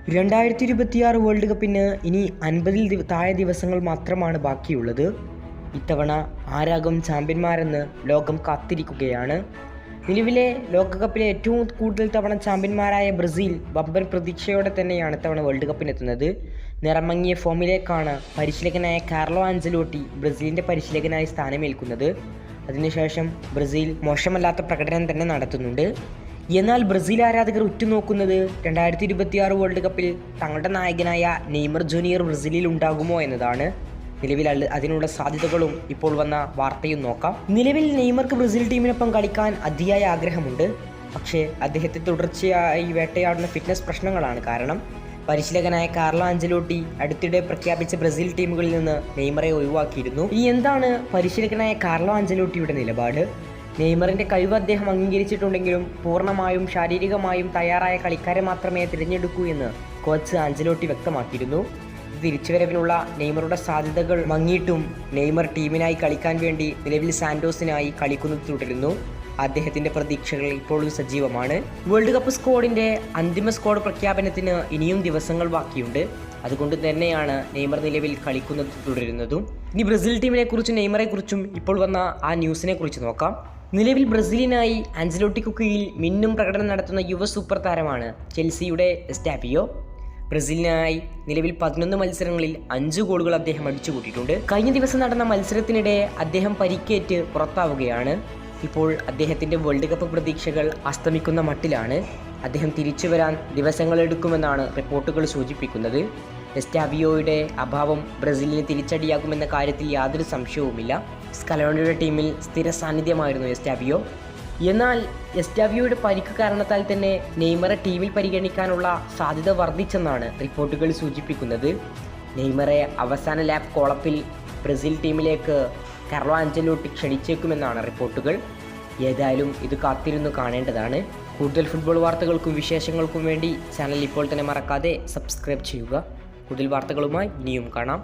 2026 world കപ്പിന് ഇനി 50 താഴെ ദിവസങ്ങൾ മാത്രമാണ് ബാക്കിയുള്ളത്. ഇത്തവണ ആരാകും ചാമ്പ്യന്മാരെന്ന് ലോകം കാത്തിരിക്കുകയാണ്. നിലവിലെ ലോകകപ്പിലെ ഏറ്റവും കൂടുതൽ തവണ ചാമ്പ്യന്മാരായ ബ്രസീൽ വമ്പൻ പ്രതീക്ഷയോടെ തന്നെയാണ് ഇത്തവണ വേൾഡ് കപ്പിനെത്തുന്നത്. നിറമങ്ങിയ ഫോമിലേക്കാണ് പരിശീലകനായ കാർലോ ആഞ്ചലോട്ടി ബ്രസീലിൻ്റെ പരിശീലകനായി സ്ഥാനമേൽക്കുന്നത്. അതിനുശേഷം ബ്രസീൽ മോശമല്ലാത്ത പ്രകടനം തന്നെ നടത്തുന്നുണ്ട്. എന്നാൽ ബ്രസീൽ ആരാധകർ ഉറ്റുനോക്കുന്നത് 2026 വേൾഡ് കപ്പിൽ തങ്ങളുടെ നായകനായ നെയ്മർ ജൂനിയർ ബ്രസീലിൽ ഉണ്ടാകുമോ എന്നതാണ്. നിലവിൽ അതിനുള്ള സാധ്യതകളും ഇപ്പോൾ വന്ന വാർത്തയും നോക്കാം. നിലവിൽ നെയ്മർക്ക് ബ്രസീൽ ടീമിനൊപ്പം കളിക്കാൻ അതിയായ ആഗ്രഹമുണ്ട്. പക്ഷേ അദ്ദേഹത്തെ തുടർച്ചയായി വേട്ടയാടുന്ന ഫിറ്റ്നസ് പ്രശ്നങ്ങളാണ് കാരണം. പരിശീലകനായ കാർലോ ആഞ്ചലോട്ടി അടുത്തിടെ പ്രഖ്യാപിച്ച ബ്രസീൽ ടീമുകളിൽ നിന്ന് നെയ്മറെ ഒഴിവാക്കിയിരുന്നു. ഇനി എന്താണ് പരിശീലകനായ കാർലോ ആഞ്ചലോട്ടിയുടെ നിലപാട്? നെയ്മറിൻ്റെ കഴിവ് അദ്ദേഹം അംഗീകരിച്ചിട്ടുണ്ടെങ്കിലും പൂർണ്ണമായും ശാരീരികമായും തയ്യാറായ കളിക്കാരെ മാത്രമേ തിരഞ്ഞെടുക്കൂ എന്ന് കോച്ച് ആഞ്ചലോട്ടി വ്യക്തമാക്കിയിരുന്നു. തിരിച്ചുവരവിനുള്ള നെയ്മറുടെ സാധ്യതകൾ മങ്ങിയിട്ടും നെയ്മർ ടീമിനായി കളിക്കാൻ വേണ്ടി നിലവിൽ സാന്റോസിനായി കളിക്കുന്നത് തുടരുന്നു. അദ്ദേഹത്തിൻ്റെ പ്രതീക്ഷകൾ ഇപ്പോഴും സജീവമാണ്. വേൾഡ് കപ്പ് സ്ക്വാഡിൻ്റെ അന്തിമ സ്ക്വാഡ് പ്രഖ്യാപനത്തിന് ഇനിയും ദിവസങ്ങൾ ബാക്കിയുണ്ട്. അതുകൊണ്ട് തന്നെയാണ് നെയ്മർ നിലവിൽ കളിക്കുന്നത് തുടരുന്നതും. ഇനി ബ്രസീൽ ടീമിനെക്കുറിച്ചും നെയ്മറെക്കുറിച്ചും ഇപ്പോൾ വന്ന ആ ന്യൂസിനെ കുറിച്ച് നോക്കാം. നിലവിൽ ബ്രസീലിനായി ആഞ്ചലോട്ടിക്ക് കീഴിൽ മിന്നും പ്രകടനം നടത്തുന്ന യുവ സൂപ്പർ താരമാണ് ചെൽസിയുടെ എസ്റ്റാപിയോ. ബ്രസീലിനായി നിലവിൽ 11 മത്സരങ്ങളിൽ 5 ഗോളുകൾ അദ്ദേഹം അടിച്ചുകൂട്ടിയിട്ടുണ്ട്. കഴിഞ്ഞ ദിവസം നടന്ന മത്സരത്തിനിടെ അദ്ദേഹം പരിക്കേറ്റ് പുറത്താവുകയാണ്. ഇപ്പോൾ അദ്ദേഹത്തിൻ്റെ വേൾഡ് കപ്പ് പ്രതീക്ഷകൾ അസ്തമിക്കുന്ന മട്ടിലാണ്. അദ്ദേഹം തിരിച്ചു വരാൻ ദിവസങ്ങളെടുക്കുമെന്നാണ് റിപ്പോർട്ടുകൾ സൂചിപ്പിക്കുന്നത്. എസ്റ്റാവിയോയുടെ അഭാവം ബ്രസീലിന് തിരിച്ചടിയാകുമെന്ന കാര്യത്തിൽ യാതൊരു സംശയവുമില്ല. സ്കലോണിയുടെ ടീമിൽ സ്ഥിര സാന്നിധ്യമായിരുന്നു എസ്റ്റാവിയോ. എന്നാൽ എസ്റ്റാവിയോയുടെ പരിക്ക് കാരണത്താൽ തന്നെ നെയ്മറെ ടീമിൽ പരിഗണിക്കാനുള്ള സാധ്യത വർദ്ധിച്ചെന്നാണ് റിപ്പോർട്ടുകൾ സൂചിപ്പിക്കുന്നത്. നെയ്മറെ അവസാന ലാപ്പ് കോളപ്പിൽ ബ്രസീൽ ടീമിലേക്ക് കാർലോ ആഞ്ചലോട്ടി ക്ഷണിച്ചേക്കുമെന്നാണ് റിപ്പോർട്ടുകൾ. ഏതായാലും ഇത് കാത്തിരുന്നു കാണേണ്ടതാണ്. കൂടുതൽ ഫുട്ബോൾ വാർത്തകൾക്കും വിശേഷങ്ങൾക്കും വേണ്ടി ചാനൽ ഇപ്പോൾ തന്നെ മറക്കാതെ സബ്സ്ക്രൈബ് ചെയ്യുക. കൂടുതൽ വാർത്തകളുമായി ഇനിയും കാണാം.